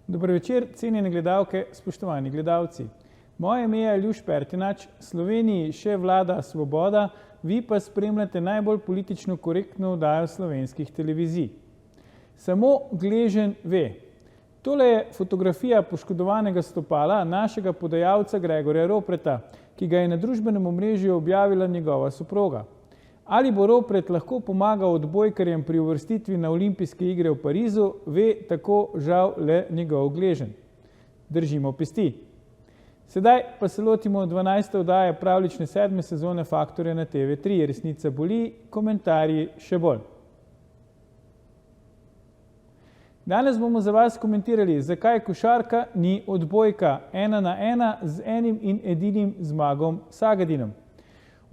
Dober večer, cenjene gledalke, spoštovani gledalci. Moje ime je Aljuš Pertinač, Sloveniji še vlada svoboda, vi pa spremljate najbolj politično korektno oddajo slovenskih televizij. Samo gležen ve. Tole je fotografija poškodovanega stopala našega podajalca Gregorja Ropreta, ki ga je na družbenem omrežju objavila njegova soproga. Ali bo Ropret lahko pomagal odbojkarjem pri uvrstitvi na olimpijske igre v Parizu, ve tako žal le njegov gležen. Držimo pesti. Sedaj pa se lotimo 12. oddaje pravlične 7. sezone Faktorja na TV3. Resnica boli, komentarji še bolj. Danes bomo za vas komentirali, zakaj košarka ni odbojka 1-1 z enim in edinim Zmagom Sagadinom.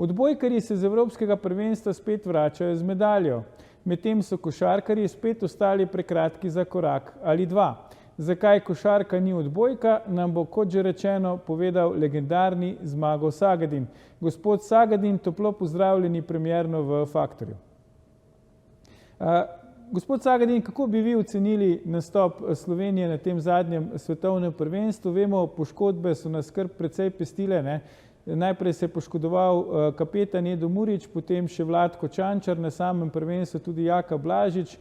Odbojkarji se z Evropskega prvenstva spet vračajo z medaljo, medtem so košarkarji spet ostali prekratki za korak ali dva. Zakaj košarka ni odbojka, nam bo, kot že rečeno, povedal legendarni Zmago Sagadin. Gospod Sagadin, toplo pozdravljeni premierno v Faktorju. Gospod Sagadin, kako bi vi ocenili nastop Slovenije na tem zadnjem svetovnem prvenstvu? Vemo, poškodbe so nas kar precej pestile, ne? Najprej se je poškodoval kapetan Edo Murić, potem še Vlatko Čančar, na samem prvenstvu tudi Jaka Blažič.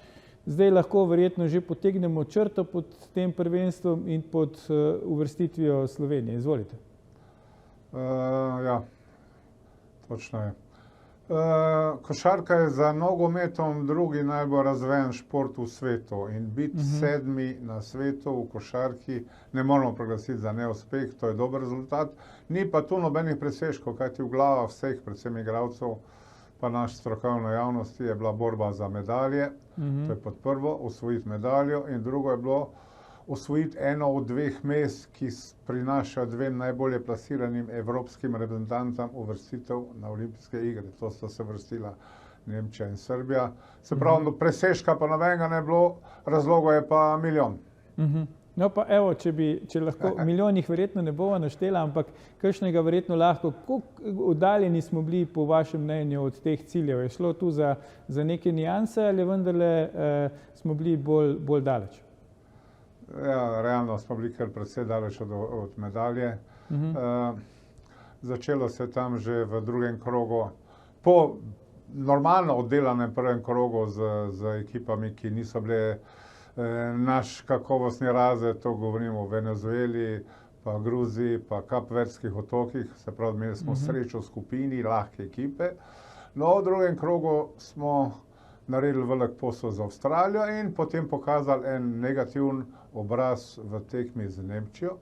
Zdaj lahko verjetno že potegnemo črto pod tem prvenstvom in pod uvrstitvijo Slovenije. Izvolite. Ja, točno je. Košarka je za nogometom drugi najbolj razvejen šport v svetu in biti sedmi na svetu v košarki ne moramo proglasiti za neuspeh, to je dober rezultat. Ni pa tu nobenih presežkov, kajti v glavah vseh, predvsem igralcev, pa naš strokovne javnosti je bila borba za medalje. To je pod prvo, osvojiti medaljo, in drugo je bilo osvojiti eno od dveh mest, ki prinašajo dvem najbolje plasiranim evropskim reprezentantam uvrstitev na olimpijske igre. To sta se vrstila Nemčija in Srbija. Se pravi, presežka pa nobenega ne bilo, razlogov je pa milijon. No pa evo, če lahko, milijonih verjetno ne bova naštela, ampak kakšnega verjetno lahko, koliko oddaljeni smo bili po vašem mnenju od teh ciljev? Je šlo tu za neke nianse ali vendarle smo bili bolj daleč? Ja, realno smo bili kar precej daleč od medalje. Začelo se tam že v drugem krogu, po normalno oddelanem prvem krogu z ekipami, ki niso bile naš kakovostni razred, to govorimo o Venezueli, pa Gruziji, pa Kapverdskih otokih, se pravi, imeli smo srečo v skupini, lahke ekipe. No, v drugem krogu smo naredili velik posel za Avstralijo in potem pokazali en negativen obraz v tekmi z Nemčijo,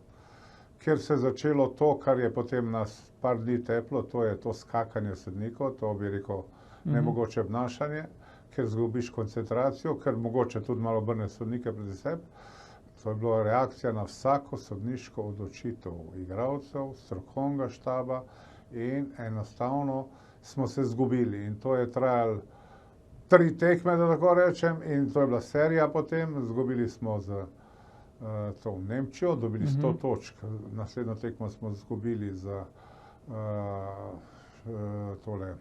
kjer se je začelo to, kar je potem nas par dni teplo, to je to skakanje sodnikov, to bi rekel nemogoče obnašanje, ker zgubiš koncentracijo, ker mogoče tudi malo obrne sodnike pred sebe. To je bila reakcija na vsako sodniško odločitev igralcev, strokovnega štaba in enostavno smo se zgubili. In to je trajalo 3 tekme, da tako rečem, in to je bila serija potem. Zgubili smo z to Nemčijo, dobili 100 točk. Naslednjo tekmo smo zgubili za tole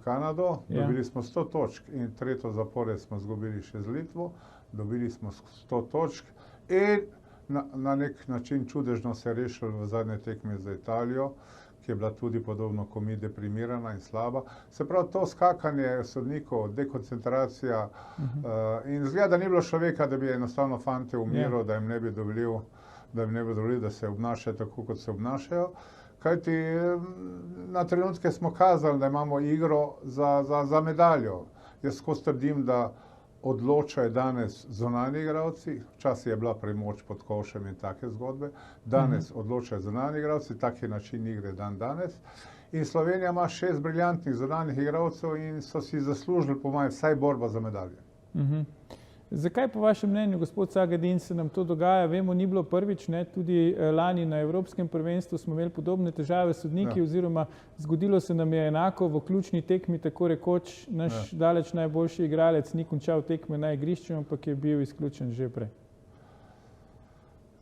Kanado. Dobili smo 100 točk in tretjo zapored smo zgubili še z Litvo. Dobili smo 100 točk in na nek način čudežno se je rešili v zadnje tekme za Italijo, ki je bila tudi podobno kot mi deprimirana in slaba. Se pravi, to skakanje sodnikov, dekoncentracija in zgleda, da ni bilo človeka, da bi enostavno fante umiral, da jim ne bi dovolili, da se obnašajo tako, kot se obnašajo. Kajti na trenutke smo kazali, da imamo igro za medaljo. Jaz skozi trdim, da odločajo danes zunanji igralci, včasih je bila premoč pod košem in take zgodbe, danes odločajo zunanji igralci, tak je način igre dan danes. In Slovenija ima 6 briljantnih zunanjih igralcev in so si zaslužili, po mojem, vsaj borba za medalje. Zakaj po vašem mnenju, gospod Sagadin, se nam to dogaja? Vemo, ni bilo prvič, ne? Tudi lani na Evropskem prvenstvu smo imeli podobne težave s sodniki, oziroma zgodilo se nam je enako v ključni tekmi, tako rekoč naš daleč najboljši igralec ni končal tekme na igrišču, ampak je bil izključen že prej.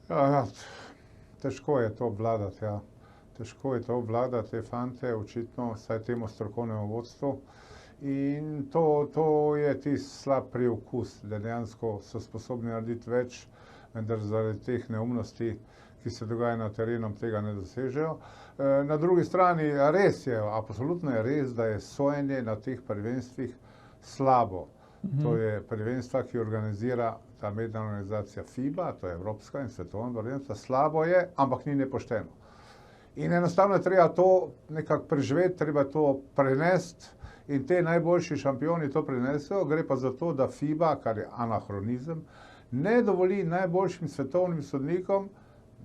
Ja, težko je to obvladati, ja. Težko je to obvladati, te fante, očitno, vsaj temu strokovnemu vodstvu. In to je tisti slab priokus, da dejansko so sposobni narediti več vendar zaradi teh neumnosti, ki se dogajajo na terenu, tega ne dosežejo. Na drugi strani res je, absolutno je res, da je sojenje na teh prvenstvih slabo. To je prvenstva, ki organizira ta mednarodna organizacija FIBA, to je Evropska in svetovna prvenstva. Slabo je, ampak ni nepošteno. In enostavno je treba to nekako preživeti, treba to prenesti in te najboljši šampioni to prenesejo. Gre pa za to, da FIBA, kar je anahronizem, ne dovoli najboljšim svetovnim sodnikom,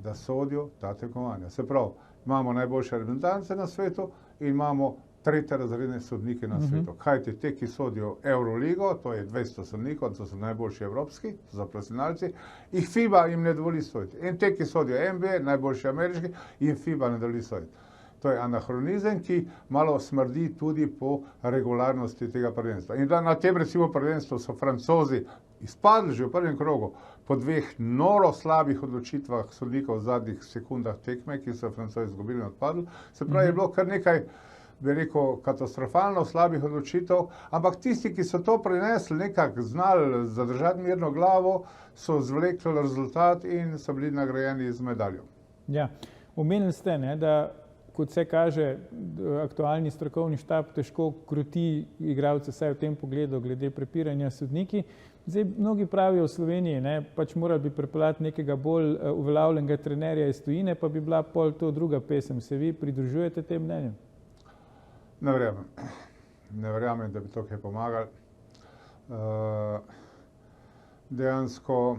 da sodijo ta tekmovanja. Se pravi, imamo najboljše reprezentance na svetu in imamo tretjerazredne sodnike na svetu. Kajti te, ki sodijo Euroligo, to je 200 sodnikov, to so najboljši evropski, to so profesionalci, jih FIBA jim ne dovoli soditi. In te, ki sodijo NBA, najboljši ameriški, jim FIBA ne dovoli soditi. To je anahronizem, ki malo smrdi tudi po regularnosti tega prvenstva. In da na tem recimo prvenstvu so Francozi izpadli že v prvem krogu po 2 noro slabih odločitvah sodnikov v zadnjih sekundah tekme, ki so Francozi izgubili in odpadli. Se pravi, je bilo kar nekaj, bi rekel, katastrofalno slabih odločitev, ampak tisti, ki so to prenesli, nekako znali zadržati mirno glavo, so zvlekli rezultat in so bili nagrajeni z medaljo. Ja, omenili ste, ne, da kot se kaže, aktualni strokovni štab težko kroti igralce, vsaj v tem pogledu, glede prepiranja sodniki. Zdaj, mnogi pravijo v Sloveniji, ne, pač morali bi pripeljati nekega bolj uveljavljenega trenerja iz tujine, pa bi bila pol to druga pesem. Se vi pridružujete tem mnenju? Ne verjamem. Ne verjamem, da bi to kaj pomagali. Dejansko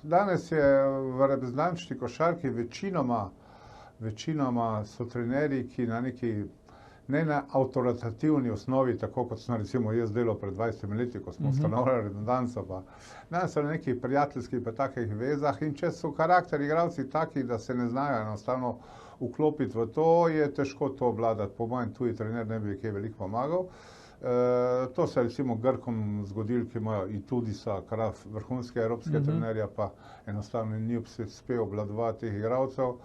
danes je v reprezentančni košarki večinoma so trenerji, ki na neki ne na avtoritativni osnovi, tako kot sem recimo jaz delal pred 20 leti, ko smo ustanovili reprezentanco, pa danes so na nekih prijateljskih pa takih vezah in če so karakter igralci taki, da se ne znajo enostavno vklopiti v to, je težko to obvladati. Po mojem tuji trener ne bi kaj veliko pomagal. To se recimo Grkom zgodilo, ki imajo in tudi so kar vrhunske evropske trenerja, pa enostavno ni uspel obvladovati teh igralcev.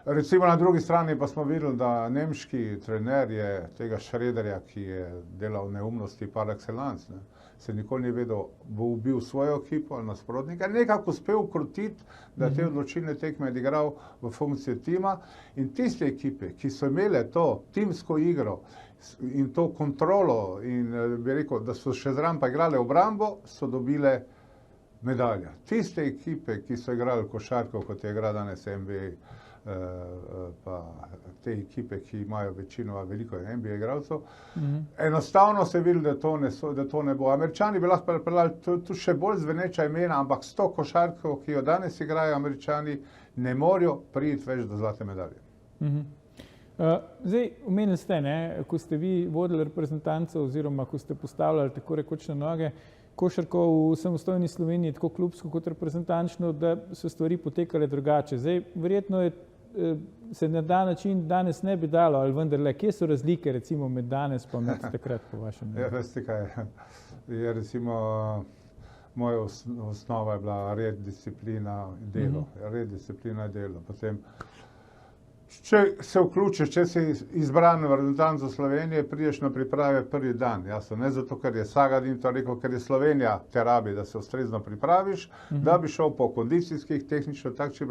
Recimo na drugi strani pa smo videli, da nemški trener je tega Schröderja, ki je delal neumnosti par excellence, ne, se nikoli ni vedel, bo ubil svojo ekipo ali nasprotnika, nekako uspel ukrotiti, da te odločilne tekme je igral v funkciji tima in tiste ekipe, ki so imele to timsko igro in to kontrolo in bi rekel, da so še zraven pa igrale obrambo, so dobile medalje. Tiste ekipe, ki so igrali košarko, kot je igra danes NBA, pa te ekipe, ki imajo večino veliko NBA igralcev, enostavno se vidi, da to ne bo. Američani bi lahko pripeljali tu še bolj zveneča imena, ampak s to košarko, ki jo danes igrajo Američani, ne morejo priti več do zlate medalje. Zdaj, omenili ste, ne, ko ste vi vodili reprezentanco oziroma ko ste postavljali tako rekoč na noge košarko v samostojni Sloveniji, tako klubsko kot reprezentančno, da so stvari potekale drugače. Zdaj, verjetno se na ta način danes ne bi dalo, ali vendarle, kje so razlike recimo med danes pa med takrat po vašem mnenju? Ja, veste kaj, je recimo moja osnova je bila red, disciplina, delo. Red, disciplina, delo. Potem če se vključiš, če si izbran v reprezentanco Slovenije, prideš na priprave prvi dan. Jasno, ne zato, ker je Sagadin to rekel, ker je Slovenija te rabi, da se ustrezno pripraviš, da bi šel po kondicijskih, tehnično, takšnih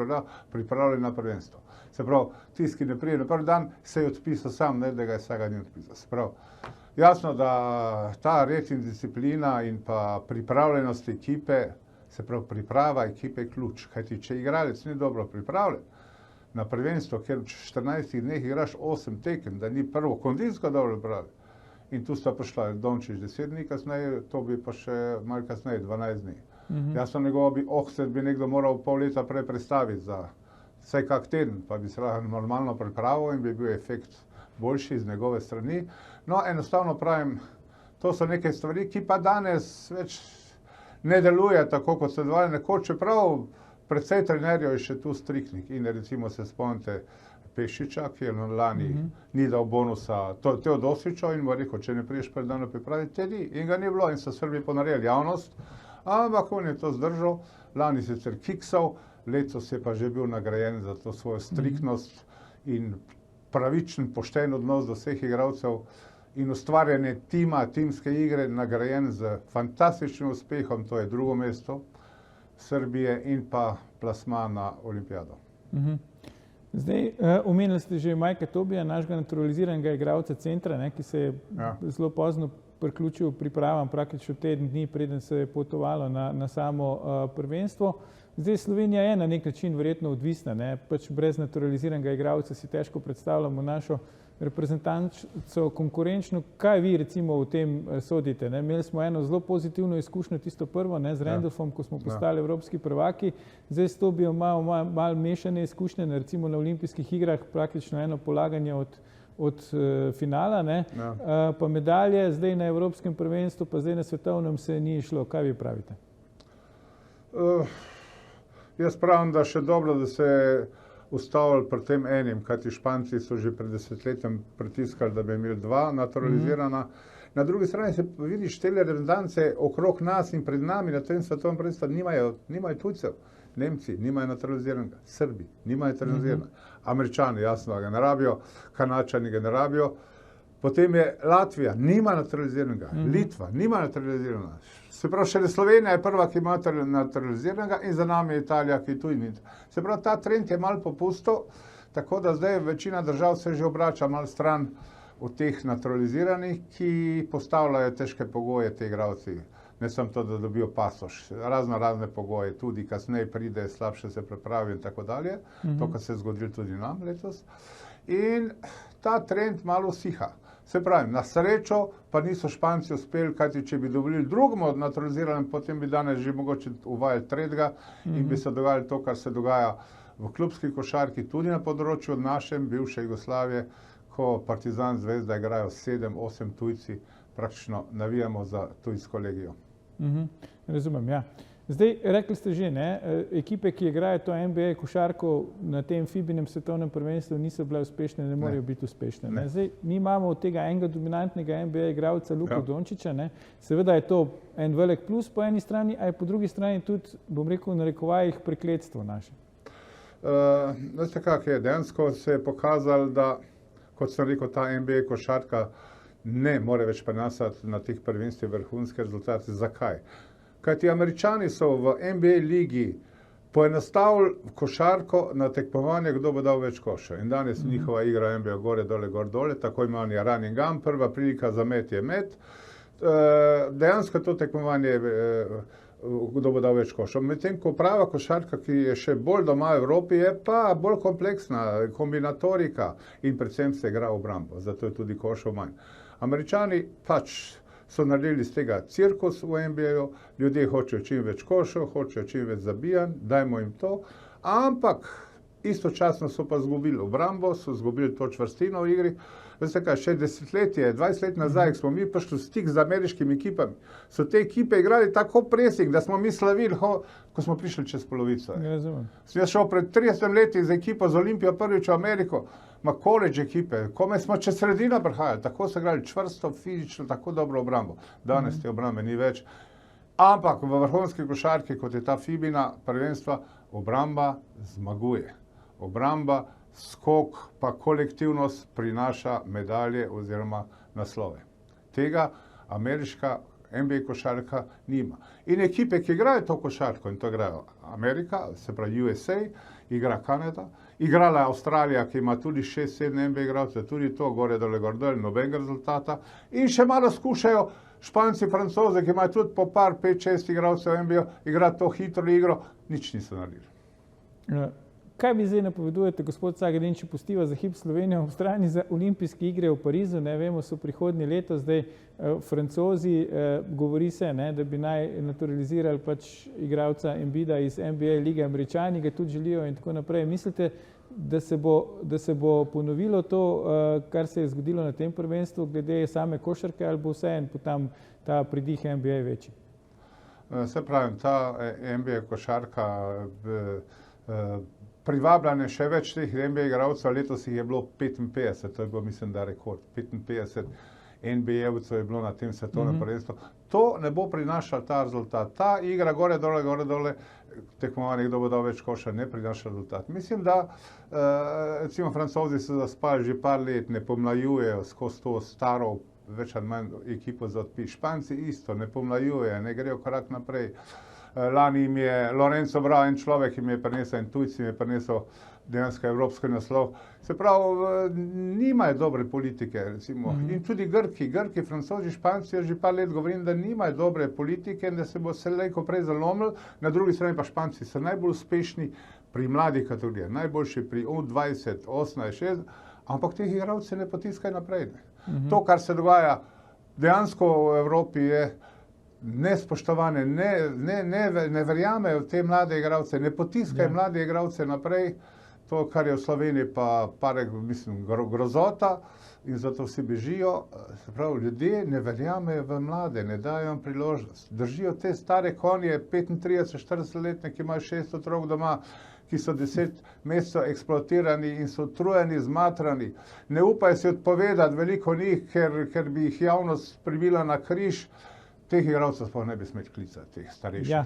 pripravljen na prvenstvo. Se pravi, tisti, ki ne pride na prvi dan, se je odpisal sam, ne da ga je Sagadin odpisal. Se pravi, jasno, da ta red in disciplina in pa pripravljenost ekipe, se pravi, priprava ekipe je ključ. Kajti, če igralec ni dobro pripravljen na prvenstvo, ker v 14 dneh igraš 8 tekem, da ni prvo kondicijsko dobro pripravljen. In tu sta prišla Dončić 10 dni kasneje, to bi pa še malo kasneje, 12 dni. Jasno, njegov Ohsted bi nekdo moral pol leta prej predstaviti za vsaj kak teden, pa bi se lahko normalno pripravil in bi bil efekt boljši z njegove strani. No, enostavno pravim, to so neke stvari, ki pa danes več ne deluje tako, kot se dovali nekoč, čeprav predvsej trenerjev je še tu striktnih in recimo se spomnite Pešiča, ki je lani ni dal bonusa Teodosiču in mu rekel, če ne priješ pred dan pripraviti, te ni. In ga ni bilo in so Srbi ponarejali javnost, ampak on je to zdržal, lani sicer kiksal, letos je pa že bil nagrajen za to svojo striktnost in pravičen, pošten odnos do vseh igralcev in ustvarjanje tima, timske igre, nagrajen z fantastičnim uspehom, to je drugo mesto Srbije in pa plasma na olimpijado. Zdaj, omenili ste že Majka Tobija, našega naturaliziranega igralca centra, ne, ki se je zelo pozno priključil pripravam, praktično teden dni, preden se je potovalo na samo prvenstvo. Zdaj, Slovenija je na nek način verjetno odvisna, ne, pač brez naturaliziranega igralca si težko predstavljamo našo reprezentanco konkurenčno. Kaj vi recimo v tem sodite? Ne? Imeli smo eno zelo pozitivno izkušnjo, tisto prvo, ne, z Randolfom, ko smo postali evropski prvaki. Zdaj s Tobijem malo mešane izkušnje, recimo na olimpijskih igrah praktično eno polaganje od finala, ne? Pa medalje, zdaj na evropskem prvenstvu, pa zdaj na svetovnem se ni išlo. Kaj vi pravite? Jaz pravim, da še dobro, da se ustavili pri tem enim, kajti Španci so že pred desetletjem pritiskali, da bi imeli dva naturalizirana. Na drugi strani se vidiš, te reprezentance okrog nas in pred nami na tem svetovnem prvenstvu nimajo tujcev. Nemci nimajo naturaliziranega, Srbi nimajo naturaliziranega, Američani jasno ga ne rabijo, Kanačani ga ne rabijo. Potem je Latvija, nima naturaliziranega, Litva nima naturaliziranega. Se pravi, šele Slovenija je prva, ki ima naturaliziranega in za nami je Italija, ki tudi ni. Se pravi, ta trend je malo popustil, tako da zdaj večina držav se že obrača malo stran od teh naturaliziranih, ki postavljajo težke pogoje te igralci. Ne samo to, da dobijo pasoš, razne pogoje, tudi kasneje pride, slabše se pripravi in tako dalje. To, kar se je zgodilo tudi nam letos. In ta trend malo usiha. Se pravi, na srečo pa niso Španci uspeli, kajti če bi dovolili drugemu naturaliziranem, potem bi danes že mogoče uvajali tretjega in bi se dogajalo to, kar se dogaja v klubski košarki, tudi na področju našem, bivše Jugoslavije, ko Partizan, Zvezda igrajo 7-8 tujci, praktično navijamo za tujsko legijo. Razumem, ja. Zdaj, rekli ste že, ne, ekipe, ki igrajo to NBA košarko na tem FIBA-nem svetovnem prvenstvu niso bile uspešne, ne morejo biti uspešne. Ne. Zdaj, mi imamo od tega enega dominantnega NBA igralca Luko Dončića, ne. Seveda je to en velik plus po eni strani, a je po drugi strani tudi, bom rekel, v narekovajih prekletstvo naše. Veste, kak je, dejansko se je pokazalo, da, kot sem rekel, ta NBA košarka ne more več prenašati na teh prvenstvih vrhunske rezultate. Zakaj? Kajti Američani so v NBA ligi poenostavili košarko na tekmovanje, kdo bo dal več koša. In danes njihova igra NBA gore, dole, tako imenovani run and gun, prva prilika za met je met. Dejansko to tekmovanje, kdo bo dal več koša. Medtem ko prava košarka, ki je še bolj doma v Evropi, je pa bolj kompleksna, kombinatorika in predvsem se igra obrambo, zato je tudi košov manj. Američani pač so naredili iz tega cirkus v NBA-ju, ljudje hočejo čim več košov, hočejo čim več zabijanj, dajmo jim to, ampak istočasno so pa zgubili obrambo, so zgubili to čvrstino v igri. Veste kaj, še desetletje, 20 let nazaj, ko smo mi prišli v stik z ameriškimi ekipami, so te ekipe igrali tako presing, da smo mi slavili, ko smo prišli čez polovico. Sem jaz šel pred 30 leti z ekipo z Olimpijo prvič v Ameriko, ma college ekipe, kome smo čez sredino prihajali, tako so igrali čvrsto, fizično, tako dobro obrambo. Danes te obrambe ni več. Ampak v vrhunski košarki, kot je ta FIBA-na prvenstva, obramba zmaguje. Obramba, skok, pa kolektivnost prinaša medalje oziroma naslove. Tega ameriška NBA košarka nima. In ekipe, ki igrajo to košarko, in to igrajo Amerika, se pravi USA, igra Kanada, igrala je Avstralija, ki ima tudi 6-7 NBA igralcev, tudi to, gore, dole, nobenega rezultata. In še malo skušajo Španci, Francozi, ki imajo tudi po par, 5-6 igralcev v NBA, igrati to hitro igro, nič niso naredili. Kaj vi zdaj napovedujete, gospod Sagedin, če pustiva za hip Slovenijo v strani za olimpijske igre v Parizu, ne vemo, so prihodnje leto, zdaj Francozi, govori se, ne, da bi naj naturalizirali pač igralca Embida iz NBA lige, Američani ga tudi želijo in tako naprej. Mislite, da se bo ponovilo to, kar se je zgodilo na tem prvenstvu, glede same košarke, ali bo vseeno tam ta pridih NBA večji? Se pravim, ta NBA košarka privabljanje še več teh NBA igralcev, letos jih je bilo 55, to je bilo, mislim, da rekord. 55 NBA-evcev je bilo na tem svetovnem prvenstvu. To ne bo prinašal ta rezultat. Ta igra gore, dole, tekmovanje, kdo bo dal več koša, ne prinaša rezultat. Mislim, da recimo Francozi so zaspali že par let, ne pomlajujejo skozi to staro več ali manj ekipo za odpis. Španci isto, ne pomlajuje, ne grejo korak naprej. Lani jim je Lorenzo Bravo, en človek, jim je prinesel, en tujc jim je prinesel dejansko evropski naslov. Se pravi, nimajo dobre politike, recimo. In tudi Grki, Francozi, Španci, že par let govorim, da nimajo dobre politike in da se bo slejko prej zalomil. Na drugi strani pa Španci so najbolj uspešni pri mladih kategorijah, najboljši pri U20, 18, 60, ampak teh igralcev ne potiskajo naprej. To, kar se dogaja dejansko v Evropi, je nespoštovane, ne verjamejo v te mlade igralce, ne potiskajo mlade igralce naprej. To, kar je v Sloveniji pa grozota in zato vsi bežijo. Se pravi, ljudje ne verjamejo v mlade, ne dajo jim priložnost. Držijo te stare konje, 35-40-letne, ki imajo 6 otrok doma, ki so 10 mesecev eksploatirani in so utrujeni, zmatrani. Ne upajo si odpovedati veliko njih, ker bi jih javnost pribila na križ. Teh igralcev sploh ne bi smeli klicati, teh starejših. Ja.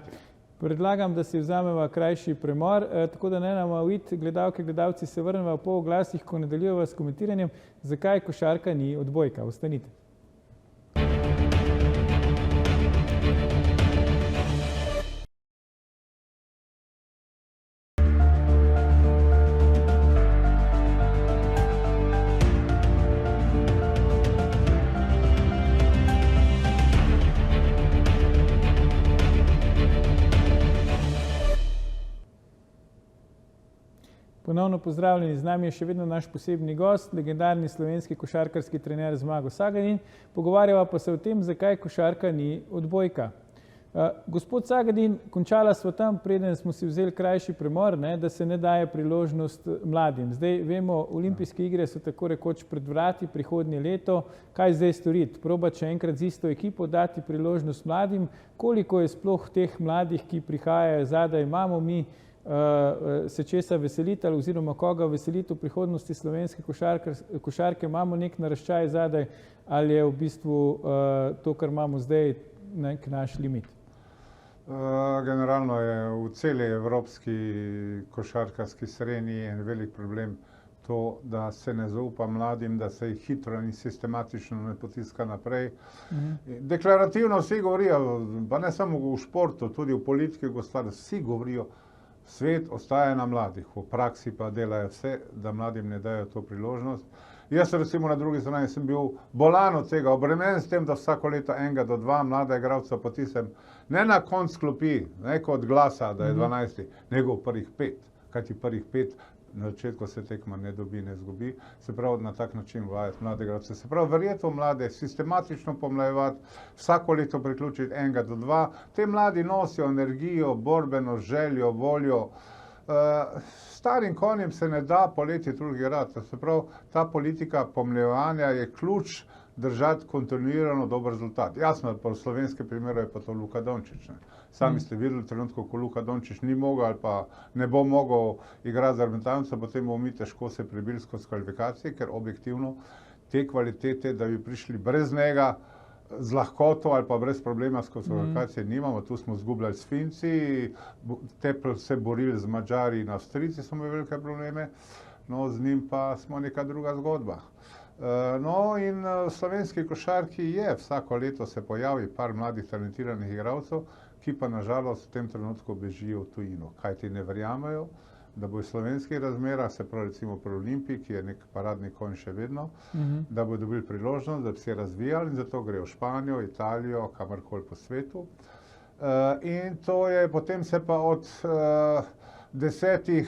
Predlagam, da si vzameva krajši premor, tako da ne nama uiti, gledalke, gledalci, se vrneva po oglasih, ko nadaljujeva s komentiranjem, zakaj košarka ni odbojka. Ostanite. Ponovno pozdravljeni, z nami je še vedno naš posebni gost, legendarni slovenski košarkarski trener Zmago Sagadin. Pogovarjava pa se o tem, zakaj košarka ni odbojka. Gospod Sagadin, končala sva tam, preden smo si vzeli krajši premor, da se ne daje priložnost mladim. Zdaj vemo, olimpijske igre so tako rekoč pred vrati prihodnje leto. Kaj zdaj storiti? Probati še enkrat z isto ekipo dati priložnost mladim? Koliko je sploh teh mladih, ki prihajajo zadaj, imamo mi se česa veseliti ali oziroma koga veseliti v prihodnosti slovenske košarke, imamo nek naraščaj zadaj ali je v bistvu to, kar imamo zdaj, nek naš limit? Generalno je v celi evropski košarkarski sreni en velik problem to, da se ne zaupa mladim, da se jih hitro in sistematično ne potiska naprej. Deklarativno vsi govorijo, pa ne samo v športu, tudi v politiki, vsi govorijo, svet ostaja na mladih, v praksi pa delajo vse, da mladim ne dajo to priložnost. Jaz recimo na drugi strani sem bil bolan od tega, obremenjen s tem, da vsako leto 1 do 2 mlada igralca potisnem ne na konc klopi, ne kot Glasa, da je 12, nego v prvih 5, kajti prvih 5 na začetku se tekma ne dobi, ne zgubi, se pravi na tak način vajati mlade igralce. Se pravi, verjetno mlade sistematično pomlajevati, vsako leto priključiti 1 do 2. Te mladi nosijo energijo, borbeno željo, voljo. Starim konjem se ne da poleti drugi rad. Se pravi, ta politika pomlajevanja je ključ držati kontinuirano dober rezultat. Jasno, po slovenskem primeru je pa to Luka Dončić. Sami ste videli trenutko, ko Luka Dončić ni mogel ali pa ne bo mogel igrati za reprezentanco, potem bomo mi težko se prebili skozi kvalifikacije, ker objektivno te kvalitete, da bi prišli brez njega z lahkoto ali pa brez problema skozi kvalifikacije nimamo. Tu smo zgubljali s Finci, teplo se borili z Mađari in Avstrijci, smo imeli velike probleme, no z njim pa smo neka druga zgodba. No in v slovenski košarki je, vsako leto se pojavi par mladih talentiranih igralcev, ki pa nažalost v tem trenutku bežijo v tujino. Kaj ti ne verjamejo, da bo v slovenskih razmerah, se pravi recimo pri Olimpiji, ki je nek paradni konj še vedno, da bo dobili priložnost, da bi se razvijali in zato grejo v Španijo, Italijo, kamorkoli po svetu. In to je, potem se pa od 10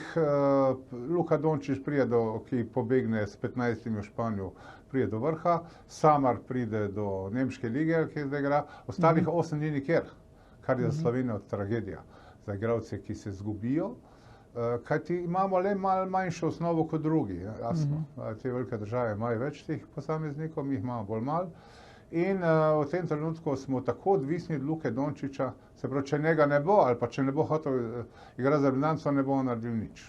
Luka Dončić pride ki pobegne s 15 v Španijo, pride do vrha, Samar pride do nemške lige, ki zdaj igra, ostalih 8 ni nikjer, kar je za Slovenijo tragedija. Za igralce, ki se zgubijo, kajti imamo le malo manjšo osnovo kot drugi, jasno. Te velike države imajo več teh posameznikov, mi jih imamo bolj malo. In v tem trenutku smo tako odvisni od Luke Dončića, se pravi, če njega ne bo ali pa če ne bo hotel igrati za reprezentanco, ne bo naredil nič.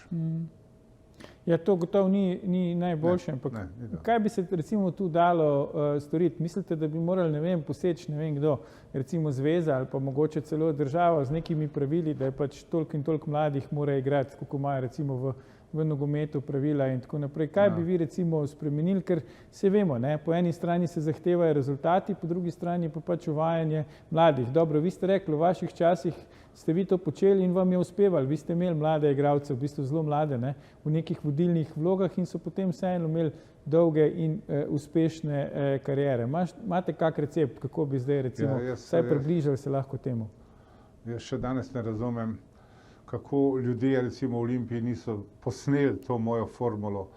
Ja, to gotovo ni najboljše, ampak kaj bi se recimo tu dalo storiti? Mislite, da bi morali, ne vem, poseči, ne vem kdo, recimo zveza ali pa mogoče celo država z nekimi pravili, da je pač toliko in toliko mladih mora igrati, kako imajo recimo v v nogometu pravila in tako naprej. Kaj bi vi recimo spremenili, ker se vemo, ne? Po eni strani se zahtevajo rezultati, po drugi strani pa pač uvajanje mladih. Dobro, vi ste rekli, v vaših časih ste vi to počeli in vam je uspevalo. Vi ste imeli mlade igralce, v bistvu zelo mlade, ne? V nekih vodilnih vlogah in so potem vseeno imeli dolge in uspešne kariere. Imate kak recept, kako bi zdaj recimo vsaj približali se lahko temu? Jaz še danes ne razumem, kako ljudje recimo v Olimpiji niso posneli to mojo formulo.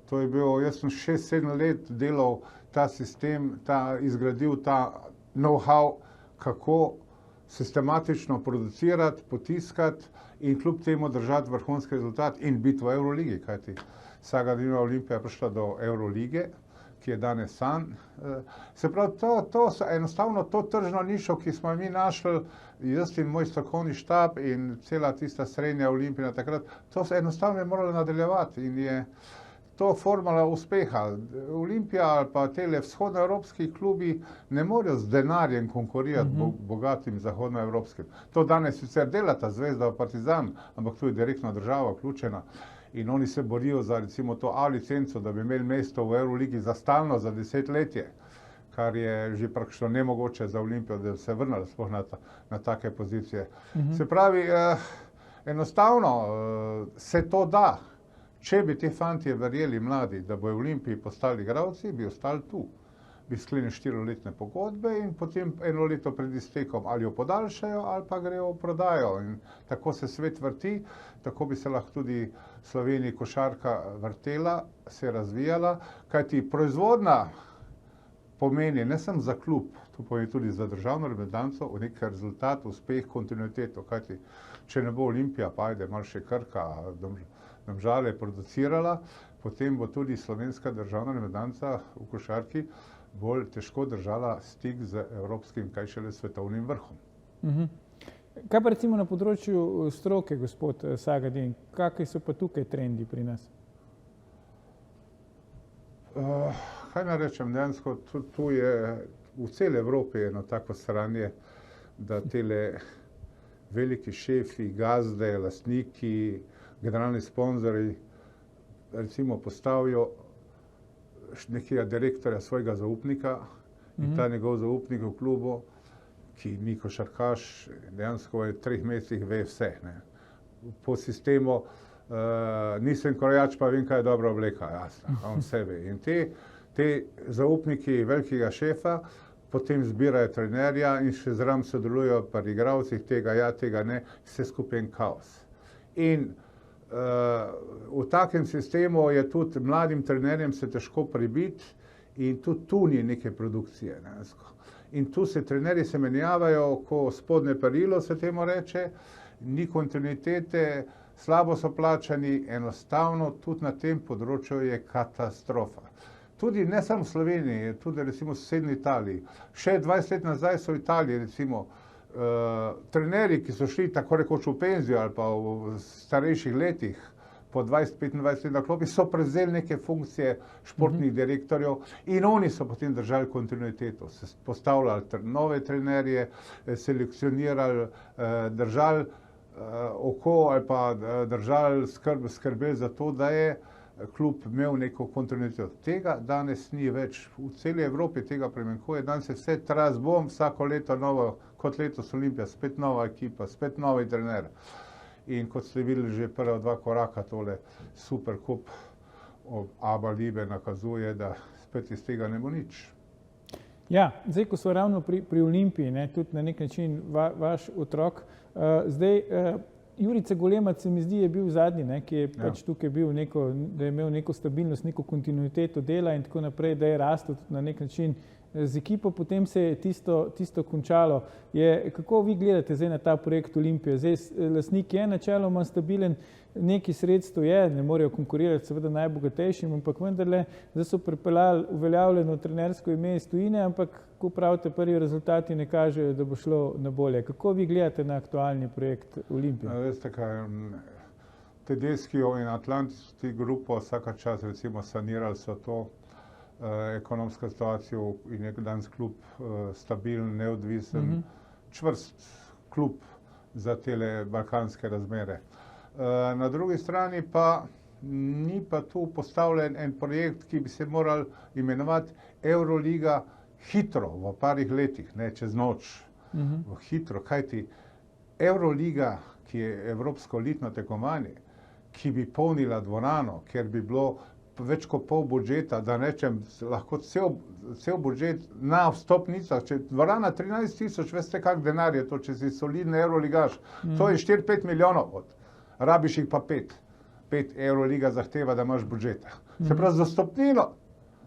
To je bil, jaz sem 6-7 let delal ta sistem, izgradil ta know-how, kako sistematično producirati, potiskati in kljub temu držati vrhunski rezultat in biti v Euroligi, kajti Sagadinova Olimpija je prišla do Eurolige, ki je danes san. Se pravi, to so enostavno to tržno nišo, ki smo mi našli, jaz in moj strokovni štab in cela tista srednja Olimpija takrat, to se enostavno je moralo nadaljevati in je to formula uspeha. Olimpija ali pa tele vzhodnoevropski klubi ne morejo z denarjem konkurirati bogatim zahodnoevropskim. To danes sicer delata Zvezda in Partizan, ampak tu je direktno država vključena. In oni se borijo za recimo to A licenco, da bi imeli mesto v Euroligi za stalno, za desetletje, kar je že praktično nemogoče za Olimpijo, da bi se vrnila sploh na take pozicije. Se pravi, enostavno se to da. Če bi te fantje verjeli mladi, da bojo v Olimpiji postali igralci, bi ostali tu. Bi sklenili 4-letne pogodbe in potem 1 leto pred iztekom ali jo podaljšajo ali pa grejo v prodajo. In tako se svet vrti, tako bi se lahko tudi Sloveniji košarka vrtela, se razvijala, kajti proizvodna pomeni ne samo za klub, to pomeni tudi za državno reprezentanco, nek rezultat, uspeh, kontinuiteto. Kajti če ne bo Olimpija, pa ajde, malo še Krka, Domžale producirala, potem bo tudi slovenska državna reprezentanca v košarki bolj težko držala stik z evropskim, kaj šele svetovnim vrhom. Kaj pa recimo na področju stroke, gospod Sagadin, kakšni so pa tukaj trendi pri nas? Kaj naj rečem, dejansko tu je v celi Evropi eno tako sranje, da tele veliki šefi, gazde, lastniki, generalni sponzorji recimo postavijo nekega direktorja svojega zaupnika in ta njegov zaupnik v klubu, ki ni košarkaš, dejansko v 3 mesecih ve vse. Ne. Po sistemu nisem krojač, pa vem, kaj je dobra obleka. Jasno, on vse ve. In te zaupniki velikega šefa potem zbirajo trenerja in še zraven sodelujo pri igralcih, tega ja, tega ne, vse skupaj en kaos. In v takem sistemu je tudi mladim trenerjem se težko pribiti in tudi tu ni neke produkcije. Ne. In tu se trenerji se menjavajo, ko spodnje perilo se temu reče, ni kontinuitete, slabo so plačani, enostavno tudi na tem področju je katastrofa. Tudi ne samo v Sloveniji, tudi recimo v sosednji Italiji. Še 20 let nazaj so v Italiji recimo trenerji, ki so šli tako rekoč v penzijo ali pa v starejših letih, po 20-25 let na klopi, so prevzeli neke funkcije športnih direktorjev in oni so potem držali kontinuiteto, se postavljali nove trenerje, selekcionirali, držali oko ali pa držali skrbeli za to, da je klub imel neko kontinuiteto. Tega danes ni več. V celi Evropi tega primanjkuje. Danes je vse tras-bom, vsako leto novo, kot letos Olimpija, spet nova ekipa, spet novi trener. In kot ste videli že prva 2 koraka, tole Superkup Aba Libe nakazuje, da spet iz tega ne bo nič. Ja, zdaj, ko smo ravno pri Olimpiji, ne, tudi na nek način vaš otrok, zdaj Jurica Golemac se mi zdi je bil zadnji, ne, ki je pač tukaj bil da je imel neko stabilnost, neko kontinuiteto dela in tako naprej, da je rastel na nek način z ekipo, potem se je tisto končalo. Kako vi gledate zdaj na ta projekt Olimpije? Zdaj lastnik je načeloma stabilen, neki sredstvo je, ne morejo konkurirati seveda najbogatejšim, ampak vendarle, zdaj so pripeljali uveljavljeno trenersko ime iz tujine, ampak ko pravite, prvi rezultati ne kažejo, da bo šlo na bolje. Kako vi gledate na aktualni projekt Olimpije? Veste kaj, Tedeschijo in Atlantis grupo vsaka čas recimo sanirali so to ekonomsko situacijo in je danes klub stabilen, neodvisen, čvrst klub za tele balkanske razmere. Na drugi strani pa ni pa tu postavljen en projekt, ki bi se moral imenovati Euroliga hitro, v parih letih, ne čez noč, hitro, kajti Euroliga, ki je evropsko elitno tekmovanje, ki bi polnila dvorano, kjer bi bilo več kot pol budžeta, da rečem, lahko cel budžet na vstopnicah, če dvorana 13 000, veste kak denar je to, če si solidni evroligaš, to je 4-5 milijonov, rabiš jih pa 5. 5 Euroliga zahteva, da imaš budžeta. Se pravi, za vstopnino,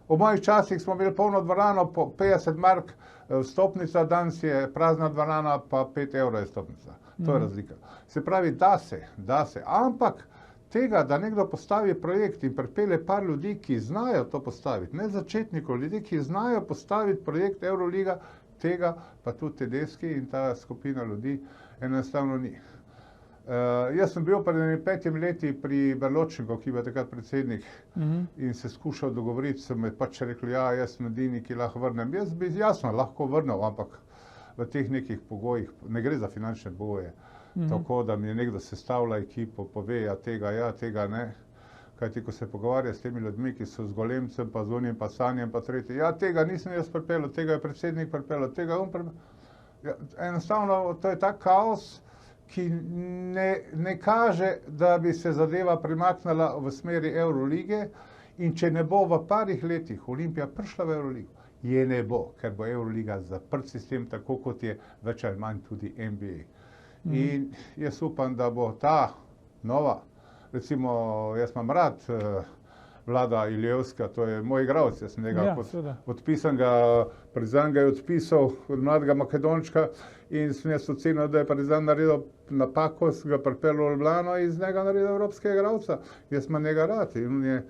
v mojih časih smo imeli polno dvorano, po 50 mark vstopnica, danes je prazna dvorana, pa 5 evrov je vstopnica. To je razlika. Se pravi, da se, ampak tega, da nekdo postavi projekt in pripelje par ljudi, ki znajo to postaviti, ne začetnikov, ljudi, ki znajo postaviti projekt Euroliga, tega pa tudi Tedeschi in ta skupina ljudi enostavno ni. Jaz sem bil pred 5 leti pri Berločniku, ki je takrat predsednik, in se skušal dogovoriti, so me pač rekli, ja, jaz sem edini, ki lahko vrnem. Jaz bi jasno lahko vrnil, ampak v teh nekih pogojih, ne gre za finančne pogoje. Tako, da mi je nekdo sestavlja ekipo, pove, ja, tega ne. Kajti, ko se pogovarja s temi ljudmi, ki so z Golemcem, pa z Unim, pa Sanjem, pa tretji, ja, tega nisem jaz pripeljal, tega je predsednik pripeljal, tega on pripeljal. Ja, enostavno, to je tak kaos, ki ne kaže, da bi se zadeva premaknila v smeri Eurolige, in če ne bo v parih letih Olimpija prišla v Euroligo, je ne bo, ker bo Euroliga zaprt sistem, tako kot je več ali manj tudi NBA. In jaz upam, da bo ta nova, recimo, jaz imam rad Vlada Ilijevska, to je moj igralec, jaz sem njega odpisan, Partizan ga je odpisal od mladega Makedončka in sem jaz ocenil, da je Partizan naredil napako, sem ga pripeljal v Ljubljano in iz njega naredil evropskega igralca. Jaz imam njega rad in on je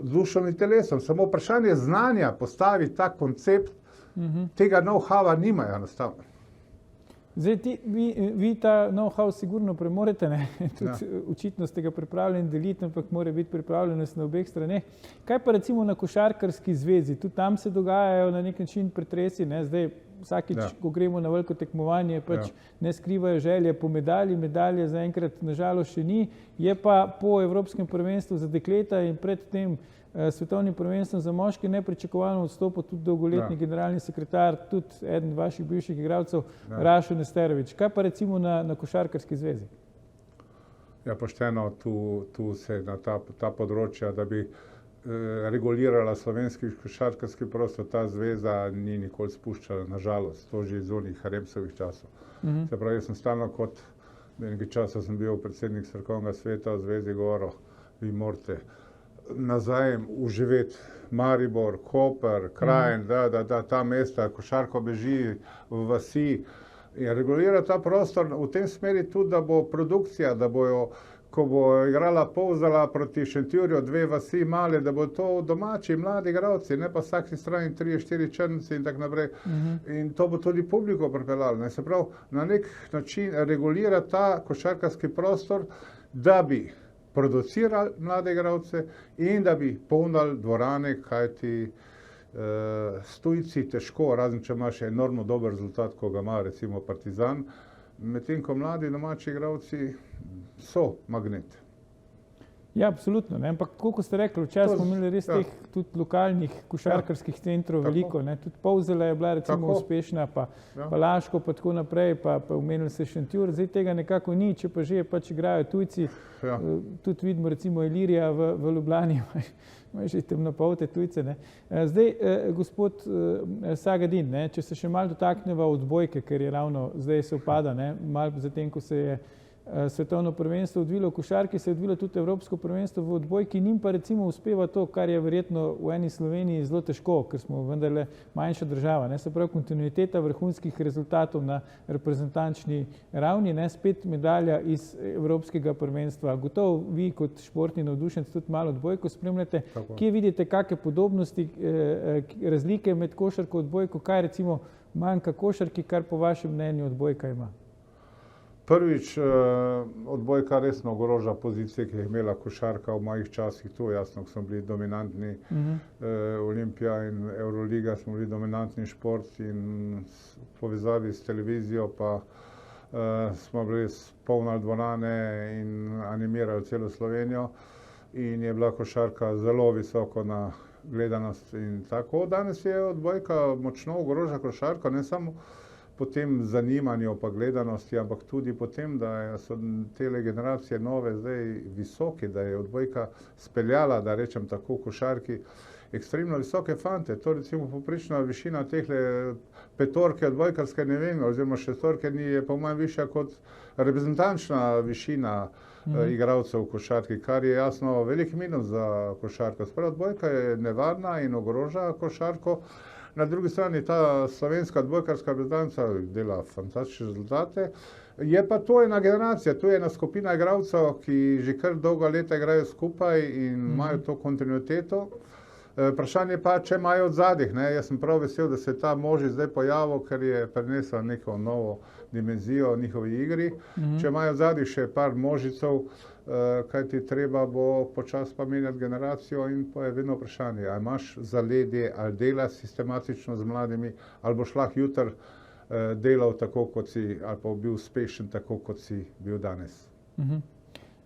dušom in telesom, samo vprašanje znanja postaviti ta koncept, tega know-howa nimajo enostavno. Zdaj, vi ta know-how sigurno premorete, ne? Tudi očitno ste ga pripravljeni deliti, ampak mora biti pripravljenost na obeh straneh. Kaj pa recimo na košarkarski zvezi? Tudi tam se dogajajo na nek način pretresi, ne? Zdaj, vsakič, ko gremo na veliko tekmovanje, pač ne skrivajo želje po medalji, medalje zaenkrat nažalost še ni, je pa po Evropskem prvenstvu za dekleta in pred tem svetovnim prvenstvom za moški nepričakovano odstopil tudi dolgoletni generalni sekretar, tudi eden vaših bivših igralcev, Rašo Nesterović. Kaj pa recimo na košarkarski zvezi? Ja, pošteno, tu se na ta področja, da bi regulirala slovenski košarkarski prostor, ta zveza ni nikoli spuščala, nažalost, to že iz onih Haremsovih časov. Se pravi, jaz sem stalno kot nekaj časa sem bil predsednik strokovnega sveta v zvezi govoril, vi morate nazaj uživeti Maribor, Koper, Krajen, da ta mesta, košarko beži v vasi in regulira ta prostor v tem smeri tudi, da bo produkcija, da bojo, ko bo igrala Polzela proti Šentjurju, 2 vasi male, da bo to domači, mladi igralci, ne pa vsaki strani 3-4 črnci in tako naprej. In to bo tudi publiko pripeljalo. Se pravi, na nek način regulira ta košarkarski prostor, da bi producirali mlade igralce in da bi polnili dvorane, kajti s tujci težko, razen če imaš enormno dober rezultat, ko ga ima recimo Partizan, medtem ko mladi domači igralci so magnet. Ja, absolutno, ne? Ampak tako, kot ste rekli, včasih smo imeli res teh tudi lokalnih košarkarskih centrov veliko, ne? Tudi Polzela je bila recimo uspešna, pa Laško, pa tako naprej, pa omenili se Šentjur, zdaj tega nekako ni, če pa že pač igrajo tujci, tudi vidimo recimo Ilirija v Ljubljani, ima že temnopolte tujce, ne? Zdaj, gospod Sagadin, ne? Če se še malo dotakneva odbojke, ker je ravno zdaj se upada, ne? Malo zatem, ko se je svetovno prvenstvo odvilo v košarki, se je odvilo tudi Evropsko prvenstvo v odbojki, njim pa recimo uspeva to, kar je verjetno v eni Sloveniji zelo težko, ker smo vendarle manjša država, ne? Se pravi, kontinuiteta vrhunskih rezultatov na reprezentančni ravni, ne? Spet medalja iz Evropskega prvenstva. Gotovo vi kot športni navdušenec tudi malo odbojko spremljate. Kje vidite kakšne podobnosti, razlike med košarko in odbojko, kaj recimo manjka košarki, kar po vašem mnenju odbojka ima? Prvič, odbojka resno ogroža pozicije, ki je imela košarka v mojih časih, tu jasno, ko smo bili dominantni, Olimpija in Euroliga smo bili dominantni šport in v povezavi s televizijo pa smo bili polnili dvorane in animirali celo Slovenijo. in je bila košarka zelo visoko na gledanost in tako. Danes je odbojka močno ogroža košarko, ne samo po tem zanimanju pa gledanosti, ampak tudi po tem, da so tele generacije nove zdaj visoki, da je odbojka speljala, da rečem tako, košarki ekstremno visoke fante. To recimo poprečna višina tehle petorke odbojkarske, ne vem, oziroma šestorke je po mojem višja kot reprezentančna višina igralcev v košarki, kar je jasno velik minus za košarko. Sprav odbojka je nevarna in ogroža košarko. Na drugi strani ta slovenska odbojkarska reprezentanca dela fantastične rezultate. Je pa to ena generacija, to je ena skupina igralcev, ki že kar dolga leta igrajo skupaj in imajo to kontinuiteto. Vprašanje pa, če imajo od zadnjih. Jaz sem prav vesel, da se ta mož zdaj pojavil, ker je prinesel neko novo dimenzijo njihovi igri. Če imajo od zadnjih še par možicov, kajti treba bo počasi pa menjati generacijo in pa je vedno vprašanje, ali imaš zaledje, ali delaš sistematično z mladimi, ali boš lahko jutri delal tako, kot si, ali pa bil uspešen tako, kot si bil danes.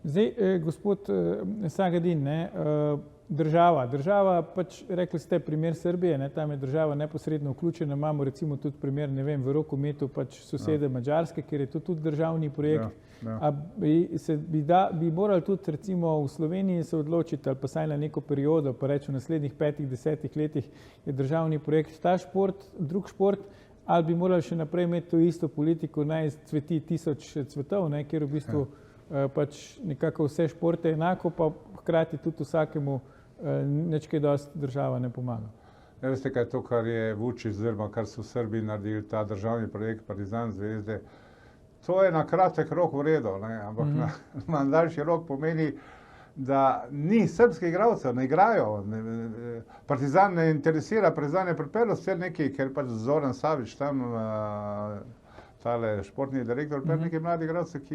Zdaj, gospod Sagadin, država, pač rekli ste primer Srbije, tam je država neposredno vključena, imamo recimo tudi primer, ne vem, v rokometu pač sosede Madžarske, kjer je to tudi državni projekt. A bi morali tudi recimo v Sloveniji se odločiti ali pa saj na neko periodo, pa reči v naslednjih 5-10 letih je državni projekt ta šport, drug šport, ali bi morali še naprej imeti to isto politiko, naj cveti 1000 cvetov, kjer v bistvu pač nekako vse športe enako, pa hkrati tudi vsakemu nič kaj dosti država ne pomaga. Ne veste, kaj je to, kar je Vučić, oziroma kar so Srbi naredili, ta državni projekt Partizan zvezde. To je na kratek rok v redu, ampak na daljši rok pomeni, da ni srbskih igralcev, ne igrajo. Partizan ne interesira, Partizan je pripeljal vse nekaj, ker pač Zoran Savić tam, tale športni direktor, nekaj mladih igralcev,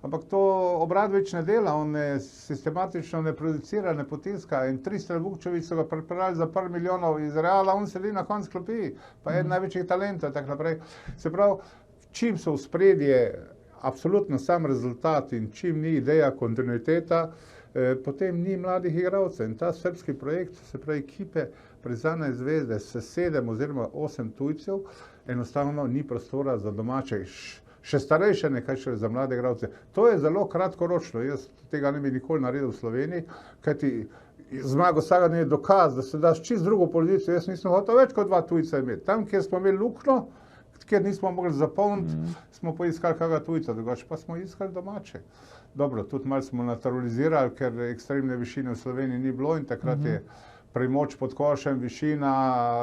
ampak to Obradović ne dela, on sistematično ne producira, ne potiska in Tristan Vukčević so ga pripeljali za par milijonov iz Reala, on sedi na koncu klopi, pa je eden največjih talentov in tako naprej. Se pravi, čim so v spredje absolutno sam rezultat in čim ni ideja kontinuiteta, potem ni mladih igralcev. In ta srbski projekt, se pravi ekipe Partizana zvezde s 7 oziroma 8 tujcev, enostavno ni prostora za domače, še starejše nekaj še za mlade igralce. To je zelo kratkoročno, jaz tega ne bi nikoli naredil v Sloveniji, kajti Zmago Sagadin je dokaz, da se daš čisto drugo pozicijo, jaz nisem hotel več kot 2 tujca imeti. Tam, kjer smo imeli luknjo, kjer nismo mogli zapolniti, smo poiskali kakega tujca, drugače pa smo iskali domače. Dobro, tudi malo smo naturalizirali, ker ekstremne višine v Sloveniji ni bilo in takrat je premoč pod košem, višina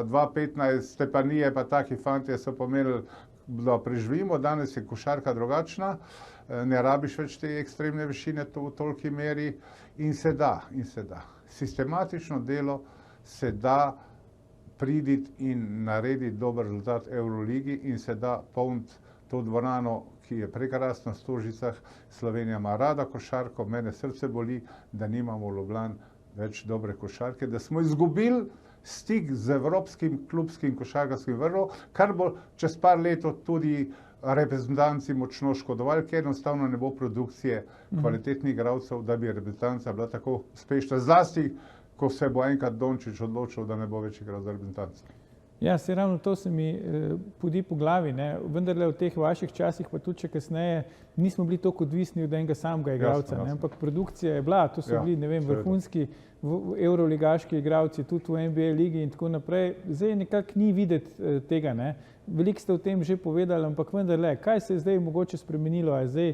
2,15, Stepanije pa taki fantje so pomenili, da preživimo. Danes je košarka drugačna, ne rabiš več te ekstremne višine v toliki meri in se da. Sistematično delo se da priditi in narediti dober rezultat Euroligi in se da polniti to dvorano, ki je prekrasna v Stožicah. Slovenija ima rada košarko, mene srce boli, da nimamo v Ljubljani več dobre košarke, da smo izgubili stik z evropskim klubskim košarkarskim vrhom, kar bo čez par let tudi reprezentanci močno škodovali, ker enostavno ne bo produkcije kvalitetnih igralcev, da bi reprezentanca bila tako uspešna. Zlasti, ko se bo enkrat Dončić odločil, da ne bo več igral za reprezentanco. Ja, se ravno to se mi podi po glavi, vendarle v teh vaših časih, pa tudi še kasneje, nismo bili toliko odvisni od enega samega igralca, ampak produkcija je bila, to so bili, ne vem, vrhunski evroligaški igralci, tudi v NBA ligi in tako naprej. Zdaj nekako ni videti tega, Veliko ste o tem že povedali, ampak vendarle, kaj se je zdaj mogoče spremenilo? Je zdaj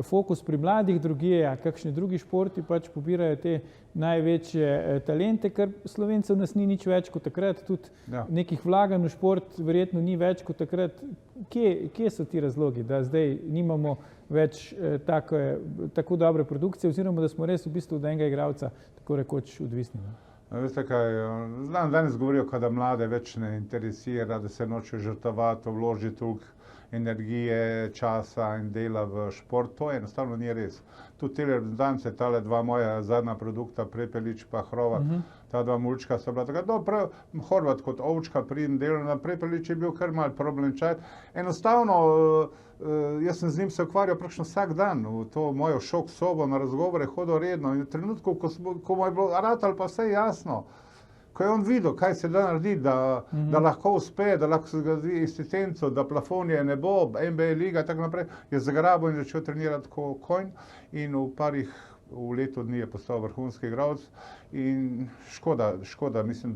fokus pri mladih drugje, a kakšni drugi športi pač pobirajo te največje talente, ker Slovencev nas ni nič več kot takrat, tudi nekih vlaganj v šport verjetno ni več kot takrat. Kje so ti razlogi, da zdaj nimamo več tako dobre produkcije oziroma da smo res v bistvu od enega igralca tako rekoč odvisni? Veste kaj, danes govorijo, da mlade več ne interesira, da se noče žrtvovati, vloži toliko energije, časa in dela v šport. To enostavno ni res. Tudi te reprezentance, tale dva moja zadnja produkta, Prepelič pa Hrovat, ta dva mulčka so bila tako, prav Horvat kot ovčka pridem delo naprej, Prelič je bil kar mal problemčajt. Enostavno, jaz sem z njim se ukvarjal praktično vsak dan, v to mojo šok sobo, na razgovore hodil redno in v trenutku, ko mu je bilo ratal pa vse jasno, ko je on videl, kaj se da narediti, da lahko uspe, da lahko se zgodi existenco, da plafon je nebo, NBA liga in tako naprej, je zagrabil in začel trenirati kot konj in v letu dni je postal vrhunski igralec in škoda, mislim,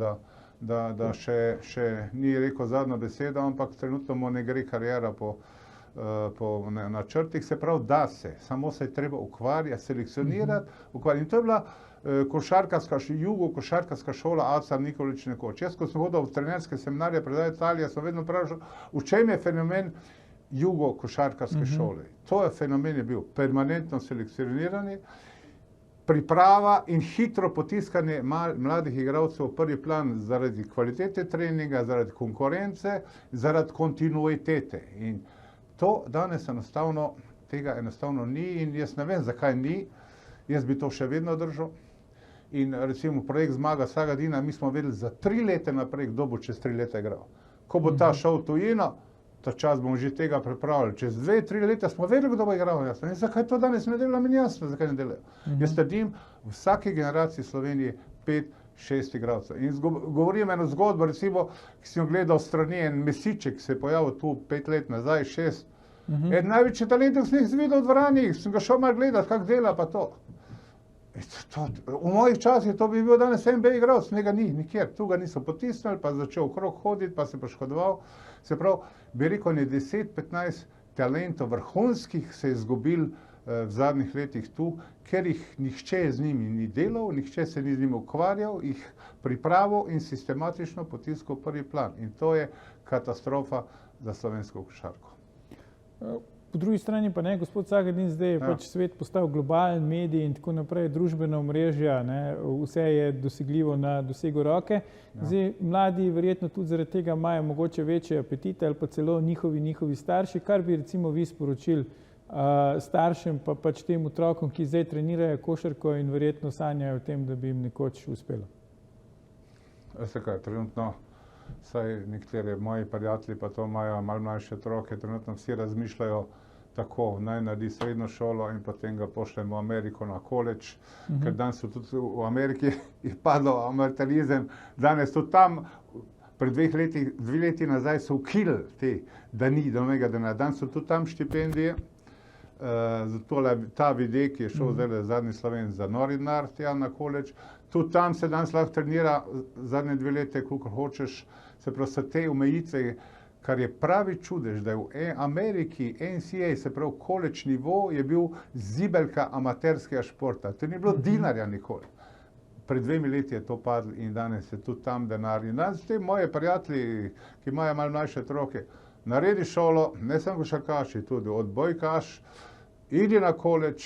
da še ni rekel zadnjo besedo, ampak trenutno mu ne gre kariera po načrtih, se pravi, da se, samo se je treba ukvarjati, selekcionirati, in to je bila košarkarska šola Aca Nikolić nekoč. Jaz, ko sem hodil v trenerske seminarje predaj Italije, sem vedno vprašal, v čem je fenomen jugo košarkarske šole. To je fenomen je bil permanentno selekcioniranje, priprava in hitro potiskanje mladih igralcev v prvi plan zaradi kvalitete treninga, zaradi konkurence, zaradi kontinuitete. In to danes tega enostavno ni in jaz ne vem, zakaj ni. Jaz bi to še vedno držal. In recimo projekt Zmaga Sagadina, mi smo vedeli za 3 leta naprej, kdo bo čez 3 leta igral. Ko bo ta šel v tujino, ta čas bomo že tega pripravili. Čez 2-3 leta smo vedeli, kdo bo igral. In zakaj to danes ne dela, meni jasno, zakaj ne delajo. Jaz trdim, v vsaki generaciji Slovenije 5-6 igralcev. In govorim eno zgodbo, recimo, ki sem jo gledal strani en Mesiček, ki se je pojavil tu 5 let nazaj, 6. Eden največji talentov sem jih videl v dvorani, sem ga šel malo gledati, kako dela pa to. V mojih časih to bi bil danes NBA igralec, njega ni nikjer, tu ga niso potisnili, pa začel okrog hoditi, pa se poškodoval. Se pravi, bi rekel, 10-15 talentov vrhunskih se je izgubil v zadnjih letih tu, ker jih nihče z njimi ni delal, nihče se ni z njimi ukvarjal, jih pripravil in sistematično potiskal v prvi plan. In to je katastrofa za slovensko košarko. Po drugi strani pa ne, gospod Sagadin, zdaj je pač svet postal globalen, medij in tako naprej, družbena omrežja, vse je dosegljivo na dosegu roke. Zdaj, mladi verjetno tudi zaradi tega imajo mogoče večje apetite ali pa celo njihovi starši. Kar bi recimo vi sporočili staršem pa pač tem otrokom, ki zdaj trenirajo košarko in verjetno sanjajo o tem, da bi jim nekoč uspelo? Veste kaj, trenutno saj nekateri moji prijatelji pa to imajo malo mlajše otroke, trenutno vsi razmišljajo tako, naj naredi srednjo šolo in potem ga pošljemo v Ameriko na koledž, ker danes so tudi v Ameriki je padel amaterizem, danes tudi tam, pred 2 leti nazaj so ukili te, da ni domenega denarja, danes so tudi tam štipendije, zato ta videk je šel zdaj zadnji Sloven za nori denar tja na koledž, tudi tam se danes lahko trenira zadnje 2 leta, kolikor hočeš, se pravi, so te omejitve, kar je pravi čudež, da je v Ameriki NCAA, se pravi, koledž nivo je bil zibelka amaterskega športa, to ni bilo dinarja nikoli. Pred 2 leti je to padlo in danes je tudi tam denar. In danes te moje prijatelji, ki imajo malo mlajše otroke, naredi šolo, ne samo košarkaši, tudi odbojkaš, idi na koledž,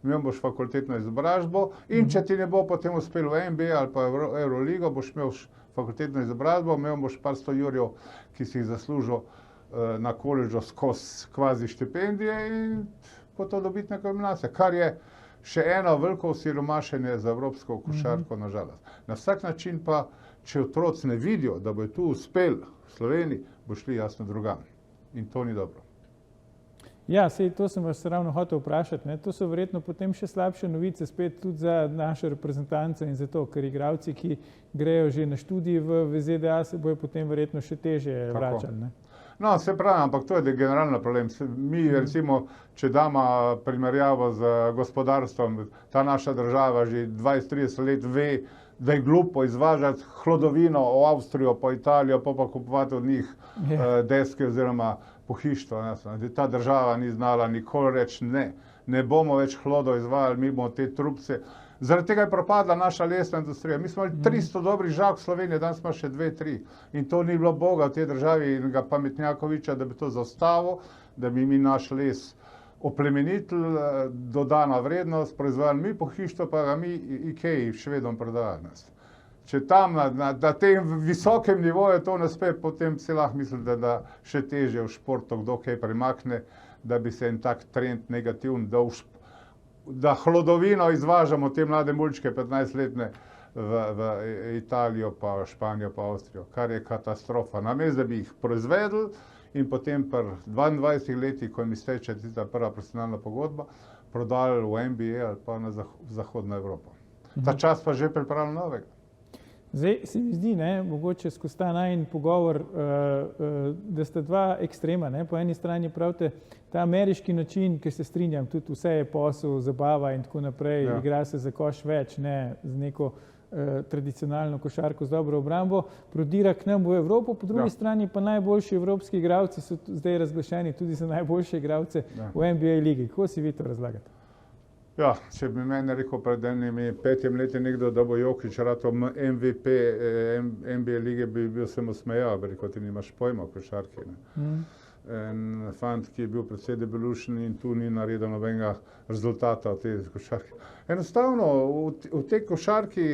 imel boš fakultetno izobrazbo in če ti ne bo potem uspel v NBA ali pa v Euroligo, boš imel fakultetno izobrazbo, imel boš par 100 jurjev, ki si jih zaslužil na koledžu skozi kvazi štipendije in po to dobiti neko kombinacijo, kar je še eno veliko osiromašenje za evropsko košarko, nažalost. Na vsak način pa, če otroci ne vidijo, da bo tu uspel v Sloveniji, bo šli jasno drugam. In to ni dobro. Ja, sej to sem vas ravno hotel vprašati. To so verjetno potem še slabše novice spet tudi za naše reprezentance in zato, ker igralci, ki grejo že na študij v ZDA, se bojo potem verjetno še težje vračali. No, se pravi, ampak to je generalno problem. Mi recimo, če damo primerjavo z gospodarstvom, ta naša država že 20-30 let ve, da je glupo izvažati hlodovino v Avstrijo, po Italijo, pa kupovati od njih deske oziroma pohištvo. Ta država ni znala nikoli reči ne, ne bomo več hlodo izvajali, mi bomo te trupce. Zaradi tega je propadla naša lesna industrija. Mi smo imeli 300 dobrih žag v Sloveniji, danes smo še 2-3. In to ni bilo Boga v tej državi in ga pametnjakoviča, da bi to zaustavil, da bi mi naš les oplemenitili, dodana vrednost, proizvajali mi pohištvo, pa ga mi Ikei še vedno prodajali. Če tam na tem visokem nivoju to ne uspe, potem si lahko mislite, da še težje v športu kdo kaj premakne, da bi se en tak trend negativen dal da hlodovino izvažamo te mlade mulčke 15-letne v Italijo, pa Španijo, pa Avstrijo, kar je katastrofa. Namesto, da bi jih proizvedli in potem pri 22 letih, ko jim izteče tista prva profesionalna pogodba, prodali v NBA ali pa v Zahodno Evropo. Ta čas pa že pripravlja novega. Zdaj se mi zdi, mogoče skozi ta najin pogovor, da sta dva ekstrema. Po eni strani pravite, ta ameriški način, ki se strinjam, tudi vse je posel, zabava in tako naprej, igra se za koš več, ne z neko tradicionalno košarko z dobro obrambo, prodira k nam v Evropo, po drugi strani pa najboljši evropski igralci so zdaj razglašeni tudi za najboljše igralce v NBA ligi. Kako si vi to razlagate? Ja, če bi meni rekel pred enimi 5 leti nekdo, da bo Jokić ratal MVP NBA lige, bi bil samo smejal, bi rekel, ti nimaš pojma o košarki. En fant, ki je bil precej debelušen in tu ni naredil nobenega rezultata v tej košarki. Enostavno v tej košarki,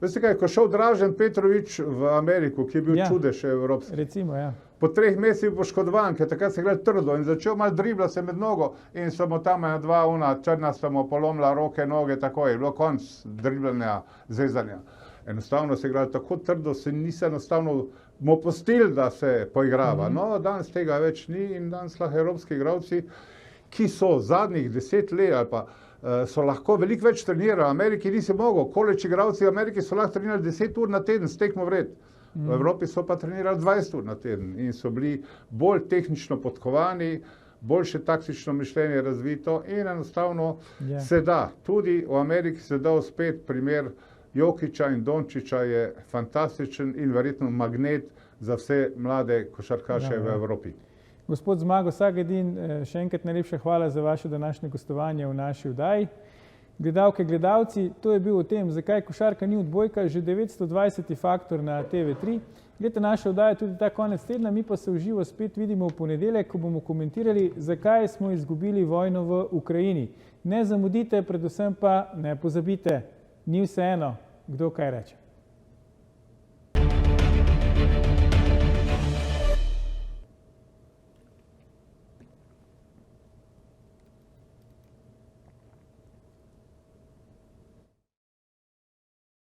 veste kaj, ko šel Dražen Petrović v Ameriko, ki je bil čudež evropski. Recimo, ja. Po 3 mesecih poškodovan, ker takrat se gleda trdo in začel malo dribla se med nogo in so mu tam dva črna sta mu polomila roke, noge, tako je bilo konc driblanja, zezanja. Enostavno se gleda tako trdo, se niso enostavno mu pustili, da se poigrava. No, danes tega več ni in danes lahko evropski igralci, ki so zadnjih 10 let ali pa so lahko veliko več trenirali. V Ameriki nisi mogel, koleč igralci v Ameriki so lahko trenirali 10 ur na teden s tekmo vred. V Evropi so pa trenirali 20 ur na teden in so bili bolj tehnično podkovani, boljše taktično mišljenje razvito in enostavno se da. Tudi v Ameriki se da uspeti. Primer Jokića in Dončića je fantastičen in verjetno magnet za vse mlade košarkaše v Evropi. Gospod Zmago Sagadin, še enkrat najlepša hvala za vaše današnje gostovanje v naši oddaji. Gledalke, gledalci, to je bil o tem, zakaj košarka ni odbojka, že 920. faktor na TV3. Gledajte naše oddaje tudi ta konec tedna, mi pa se v živo spet vidimo v ponedeljek, ko bomo komentirali, zakaj smo izgubili vojno v Ukrajini. Ne zamudite, predvsem pa ne pozabite, ni vseeno, kdo kaj reče.